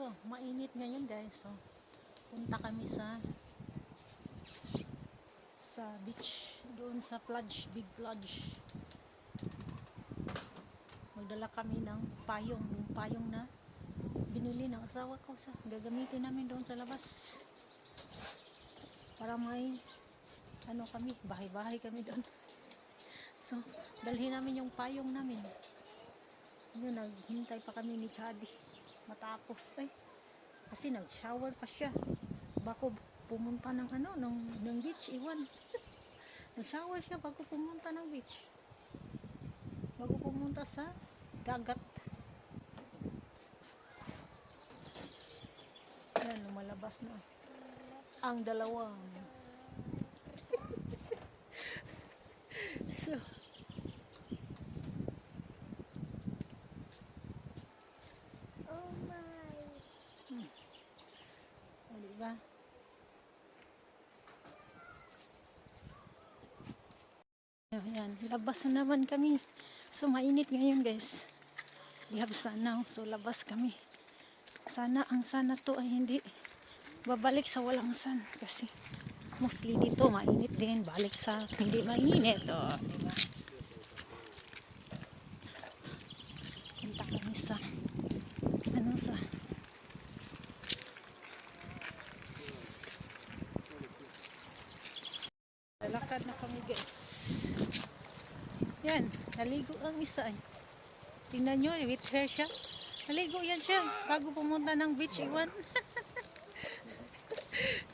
So, mainit ngayon guys. So, punta kami sa beach. Doon sa plage, big plage. Magdala kami ng payong. Yung payong na binili ng asawa ko. Sa gagamitin namin doon sa labas. Para may ano kami, bahay-bahay kami doon. So, dalhin namin yung payong namin. Yun, naghintay pa kami ni Chadi. Matapos kasi nag-shower pa siya bago pumunta ng ng beach. Iwan. Nag-shower siya bago pumunta ng beach. Bago pumunta sa dagat. Yan, lumalabas na ang dalawang. So, diba? Ayan, labas na naman kami. So, mainit ngayon guys. We have sun now. So, labas kami. Sana to ay hindi babalik sa walang sun. Kasi, mostly dito, mainit din. Balik sa hindi mainit. O, diba? Punta kami sa lalakad na kami guys. Yan, naligo ang isa ay. Tingnan nyo, with hair siya. Naligo yan siya bago pumunta ng beach. Iwan.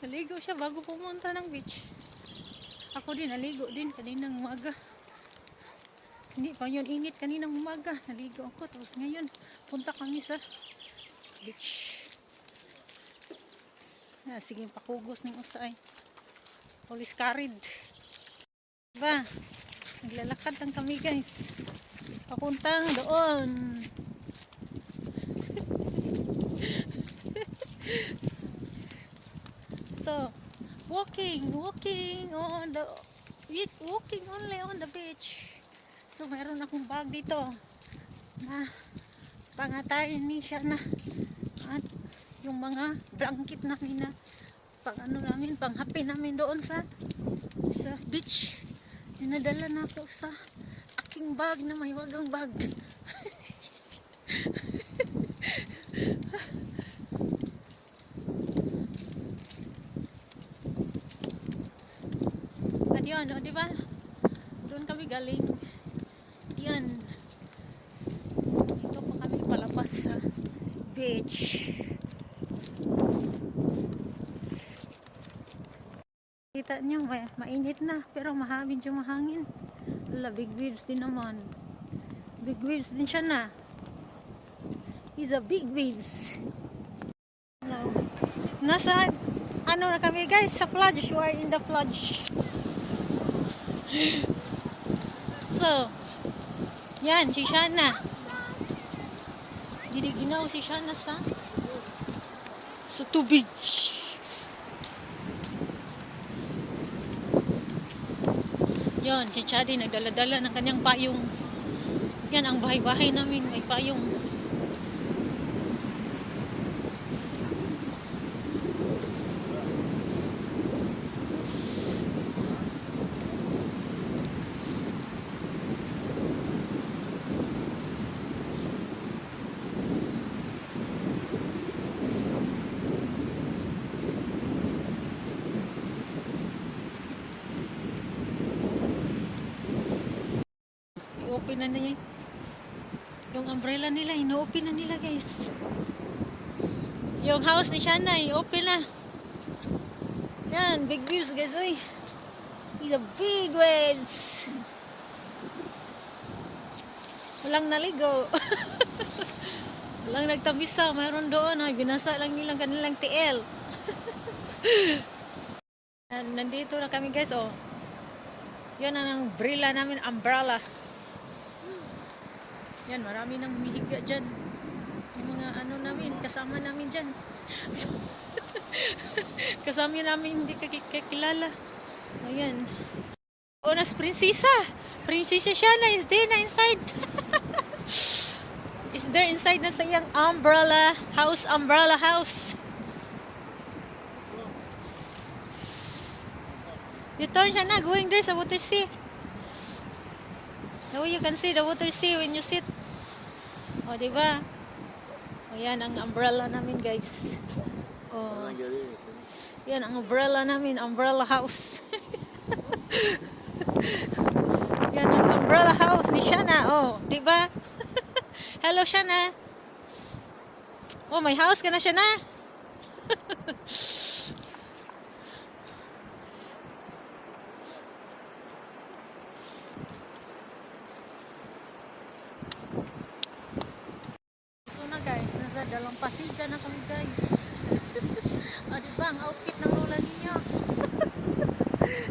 Naligo siya bago pumunta ng beach. Ako din, naligo din kaninang umaga. Hindi pa yun init kaninang umaga. Naligo ako. Tapos ngayon, punta kami sa beach. Sige, pakugos ng usay. Police carried. Diba? Naglalakad lang kami guys. Papuntang doon. So, walking only on the beach. So, mayroon akong bag dito na pangatayin ni siya na at yung mga blanket namin na panghapi namin doon sa beach. Dinadala na ako sa aking bag na may wagang bag. At yun, o diba? Doon kami galing. Yan. Dito pa kami palabas sa beach. Kita nyo, mainit na, pero medyo mahangin. Wala, big waves din naman. Big waves din siya na. He's a big waves. Now, nasa, na kami guys, sa plage. You are in the plage. So, yan, si Shana. Giniginaw si Shana sa tubig. Yon, si Chadi nagdala-dala ng kanyang payong. Yan ang bahay-bahay namin, may payong. I-open na niya yung umbrella nila, ino-open na nila guys. Yung house ni Shana, i-open na. Yan, big waves guys. Uy, it's a big waves. Walang naligo. Walang nagtabisa. Mayroon doon, ay binasa lang nilang kanilang TL. Nandito na kami guys. Oh, yan ang umbrella namin, umbrella. Yan, marami nang humihiga dyan. Yung mga namin, kasama namin dyan. So, kasama namin hindi kakilala. Ayan. Onas prinsesa. Prinsesa Shana is there na inside. Is there inside na sa iyang umbrella house. You turn siya na, going there sa water sea. Now you can see the water sea when you sit. O, diba? O, yan ang umbrella namin, guys. O, yan ang umbrella namin, umbrella house. Yan ang umbrella house ni Shana. O, diba? Hello, Shana. Oh, may house ka na, Shana. Guys, nasa Dalampasigan na kami, guys. Diba ang outfit ng lola niya?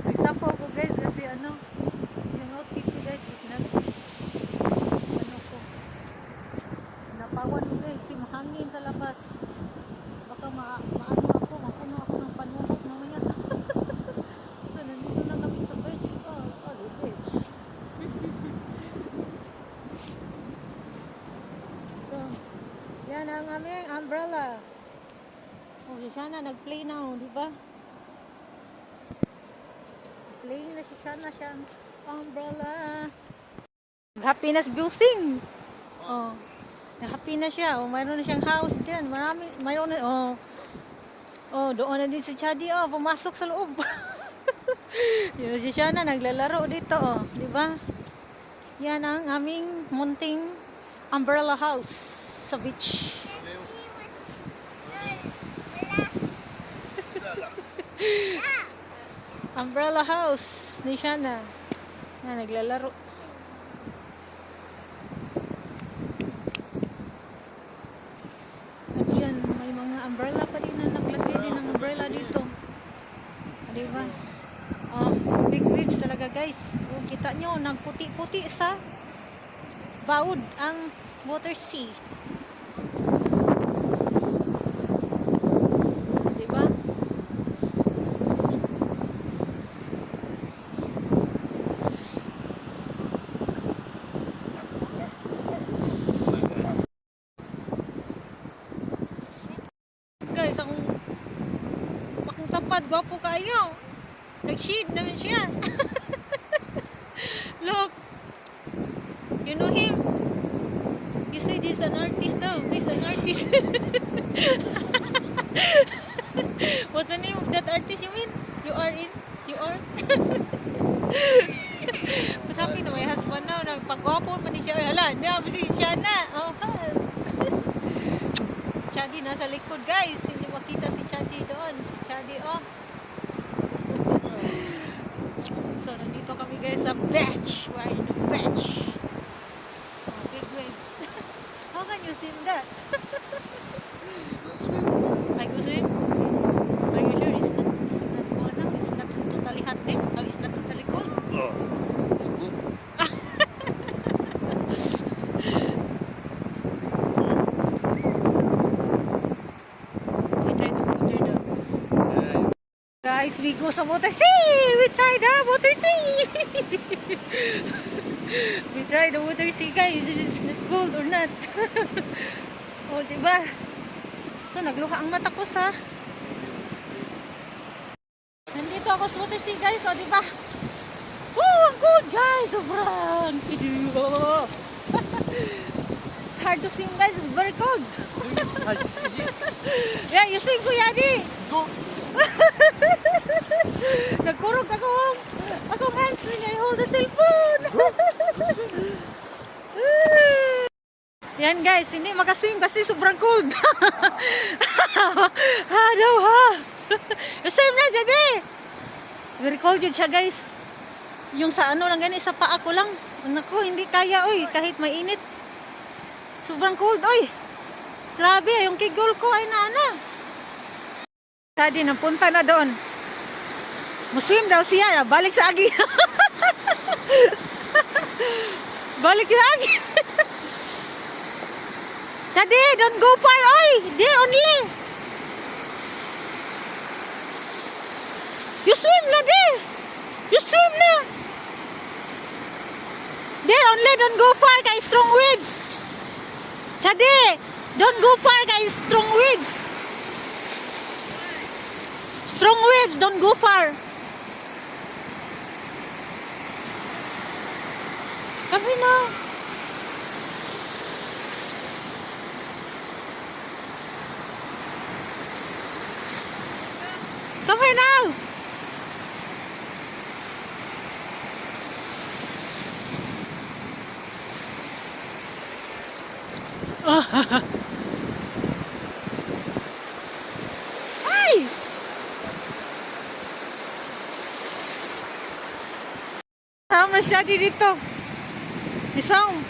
Nagsapaw ko, guys, kasi ano, yung outfit ko, guys, is sinapawan ko, guys, si mahangin sa labas. Baka mapuno ako ng panuhot mamaya. So, nandito na kami sa beach. The beach. So, yan ang aming umbrella. Oh, si Shana nag-play na, di ba? Play na si Shana siyang umbrella. Happiness building. Oh. Happy na siya. Oh, mayroon na siyang house diyan. Mayroon na doon na din si Chadi. Oh, pumasok sa loob. Yung si Shana naglalaro dito, di ba? Yan ang aming munting umbrella house sa beach. Umbrella house ni Shana. Yan, naglalaro. At yan, may mga umbrella pa din na naglagay din ng umbrella dito. Diba? Big waves talaga, guys. Kita nyo, nagputi-puti sa baud ang water sea. Diba? Guys, akong tapad, gwapo kayo. Nag-shade naman siya. Look. You know him? You said he's an artist daw. He's an artist. What's the name of that artist you mean? You are? Happy na may husband now. Nagpagwapo man ni siya. Hala, hindi siya na. Oh, Chadi nasa likod, guys. Hindi makita si Chadi doon. Si Chadi, So, nandito kami, guys, sa beach. We're in the beach. Big waves. How can you swim that? I go swim? Are you sure it's not cold now? It's not totally hot then? No, it's not totally cold? Guys, we go sa water sea! We try the water sea! We try the water sea, guys. Is it cold or not? Oh, diba? So, nagluha ang mata ko sa... Nandito ako sa water sea, guys. Oh, diba? Oh, ang good, guys! Sobrang! It's hard to swim, guys. It's very cold. Yeah, you swim, Kuya Adi. Oh. Nagkurog akong hands when I hold the cellphone. Yan, guys, hindi makaswim kasi sobrang cold. Daw ha. Swim na dyan eh. Very cold yun siya, guys. Yung sa ano lang gani, sa paa ko lang. Naku, hindi kaya oy, kahit mainit. Sobrang cold oy. Grabe, yung kigol ko ay naana. Tadi napunta na doon. Muswim daw siya. Balik sa agi. Balik sa agi. Sadi, don't go far, oy. There only. You swim na there. You swim na. There only, don't go far. Kay strong waves. Chade, don't go far guys. Strong waves. Strong waves, don't go far. Kami na. Kami na. Ay! Tama siya dito. Isang.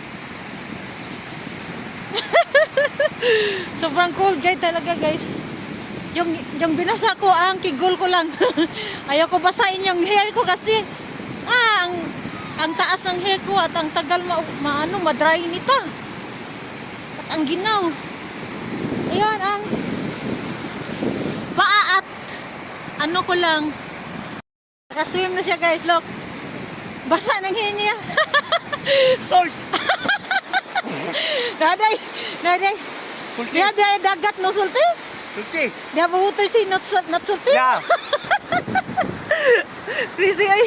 Sobrang cold guys talaga guys. Yung binasa ko, ang kigol ko lang. Ayaw ko basahin yung hair ko kasi ang taas ng hair ko at ang tagal ma-dry nito. At ang ginaw. Ayan, ang paa at ano ko lang. Nakaswim na siya guys, look. Basa ng hair niya. Salt! Daday. Sulti! Daday dagat no sulti. Sulti! Dia ba water sea not sulti? Yeah! Crazy ay.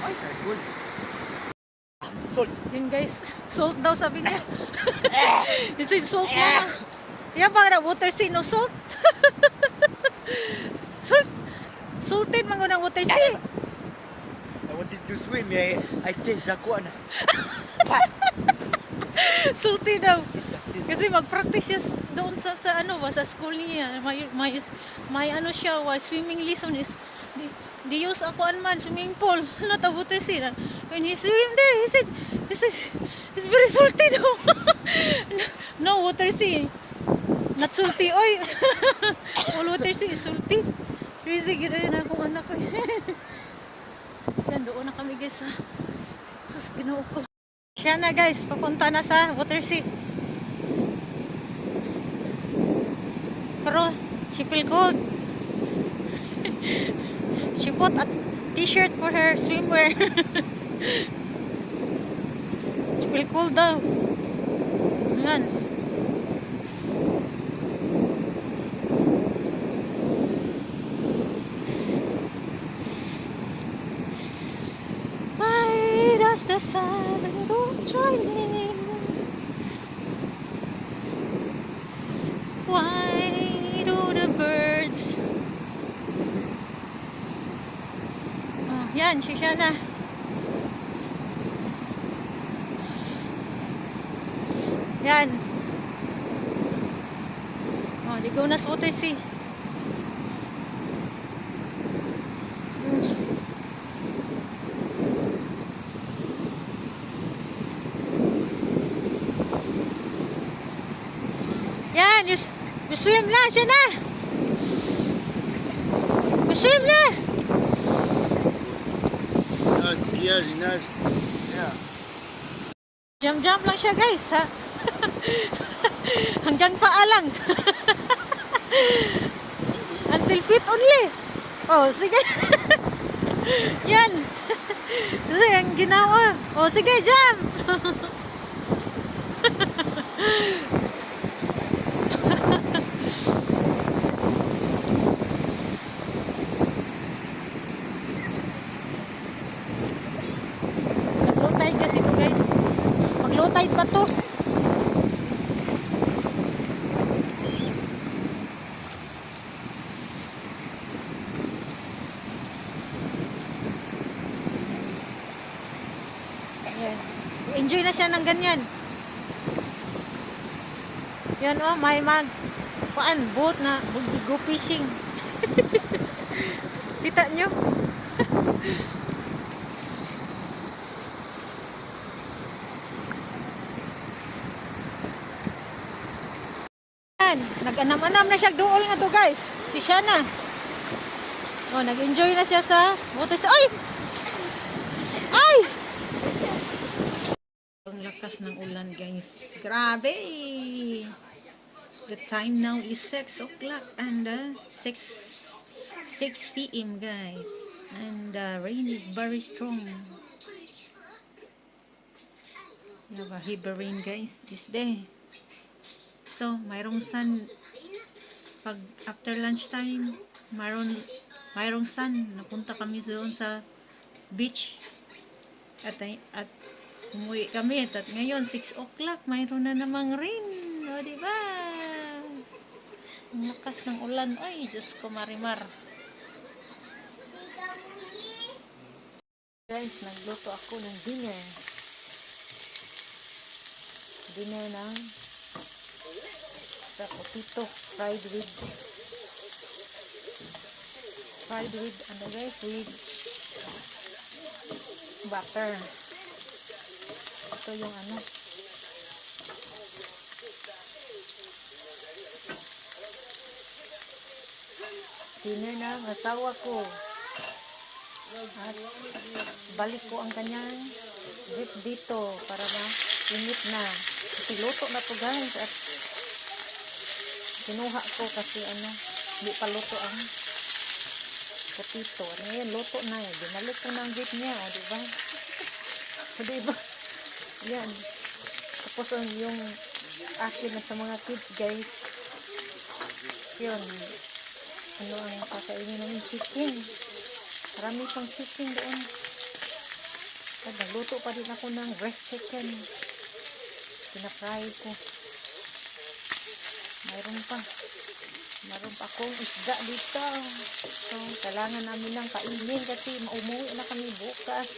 Ay, very good. Salt! Yun guys, salt daw sabi niya. You said salt na. Dia ba na water sea no salt? Salt. Salted man ng water sea. I wanted to swim, I take the one. Salty daw. That's it. Kasi mag-practice siya doon sa sa school niya. May ano siya, swimming lesson is they use aquan man swimming pool, not a water sea. When he swim there, he said it's very salty daw. No water sea. Not salty. Oy. All water sea is salty. Crazy gila yun akong anak ko. Yan, doon na kami guys ha. Sus, ginoo ko. Siya na guys, papunta na sa water sea. Pero, she feel good. She put a t-shirt for her swimwear. She feel cool daw. Yan. Why does the sun go shining? Why do the birds? Oh, yan, siya na. Yan. Oh, ligaw na sa water sea. Yan, you swim na, siya na. You swim na. Yeah. Jump lang siya guys, ha. Hanggang paa lang. Until feet only. Oh, sige. Yan. Kasi ang ginawa. Oh, sige, jump. Mag-low tide kasi ito guys. Mag-low tide pa to. Ayan. Enjoy na siya ng ganyan. Yan oh, may boat na go fishing. Kita nyo? Yan, nag-anam-anam na siya dool nga to guys. Si Shana. Oh, nag-enjoy na siya sa water. Ay! Ay! Ang lakas ng ulan guys. Grabe! The time now is 6 o'clock and 6 p.m. guys. And the rain is very strong. have a heavy rain guys this day. So, mayroong sun. Pag after lunchtime, mayroong sun. Napunta kami doon sa beach. At umuwi kami. At ngayon, 6 o'clock, mayroon na namang rain. O, diba? Ang lakas ng ulan. Ay, Diyos ko, marimar. Guys, nagluto ako ng dinner. Dinner ng sa potato fried with ano guys, with butter. Ito yung ano, dinner ng asawa ko. At balik ko ang kanyang grip dito para init na. Kasi luto na to guys. At kinuha ko kasi ano, hindi pa luto ang potato. Ngayon, luto na eh. Binalik ko na ang grip niya. O, diba? O, diba? Yan. Tapos yung akin at sa mga kids guys. Yun. Ano ang kakainin namin? Chicken. Marami pang chicken doon. At nagluto pa din ako ng breast chicken. Pinafry ko. Mayroon pa akong isda dito. So, kailangan namin ng kainin kasi umuwi na kami bukas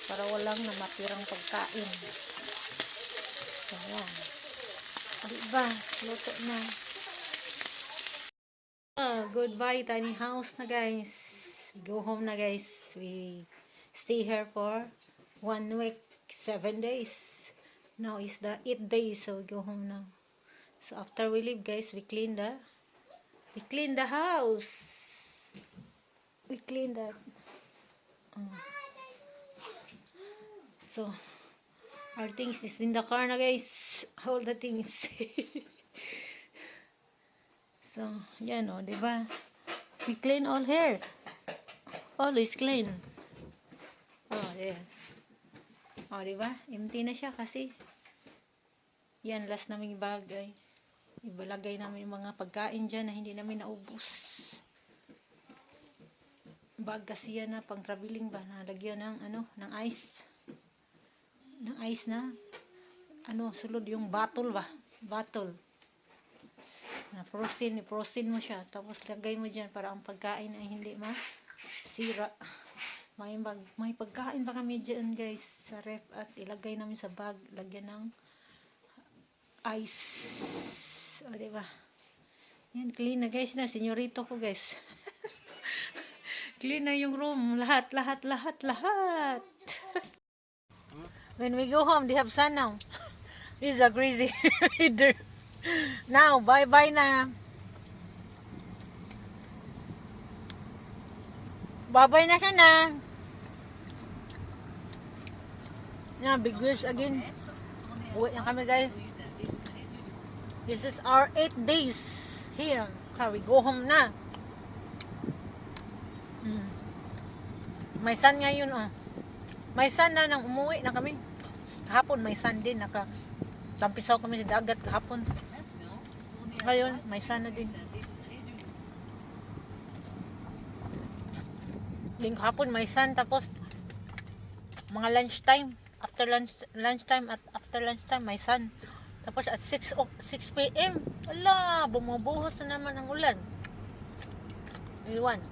para walang namatirang pagkain. So, yan. Diba? Luto na. Goodbye tiny house na guys. We go home na guys. We stay here for 1 week, 7 days. Now is the 8th day, so we go home now. So after we leave guys, we clean the house. We clean that. So our things is in the car na guys. All the things. So yan o, diba? We clean all here. All is clean. Oh, there. Oh, diba? Empty na siya kasi yan, last naming bagay. Ibalagay namin yung mga pagkain dyan na hindi namin naubos. Bag kasi yan na pang traveling ba, nalagyan ng ano, ng ice. Ng ice na ano, sulod yung bottle ba? Bottle. Na frozen mo siya. Tapos lagay mo dyan para ang pagkain ay hindi masira. May pagkain pa kami dyan guys sa ref at ilagay namin sa bag. Lagyan ng ice. O, diba? Yan, clean na guys na. Senyorito ko guys. Clean na yung room. Lahat. When we go home, they have sun now. This is a crazy reader. Now, bye-bye na. Bye-bye na siya na. Na, big waves again. Uwi na kami guys. This is our 8 days here. Okay, we go home na. May sun ngayon oh. May sun na nang umuwi na kami. Kahapon may sun din. Tampisaw kami sa dagat kahapon. Ngayon, may sun na din. Din kahapon may sun. Tapos, mga lunchtime. After lunchtime at after lunchtime may sun. Tapos at 6 p.m. Ala, bumubuhos na naman ang ulan. Iwan.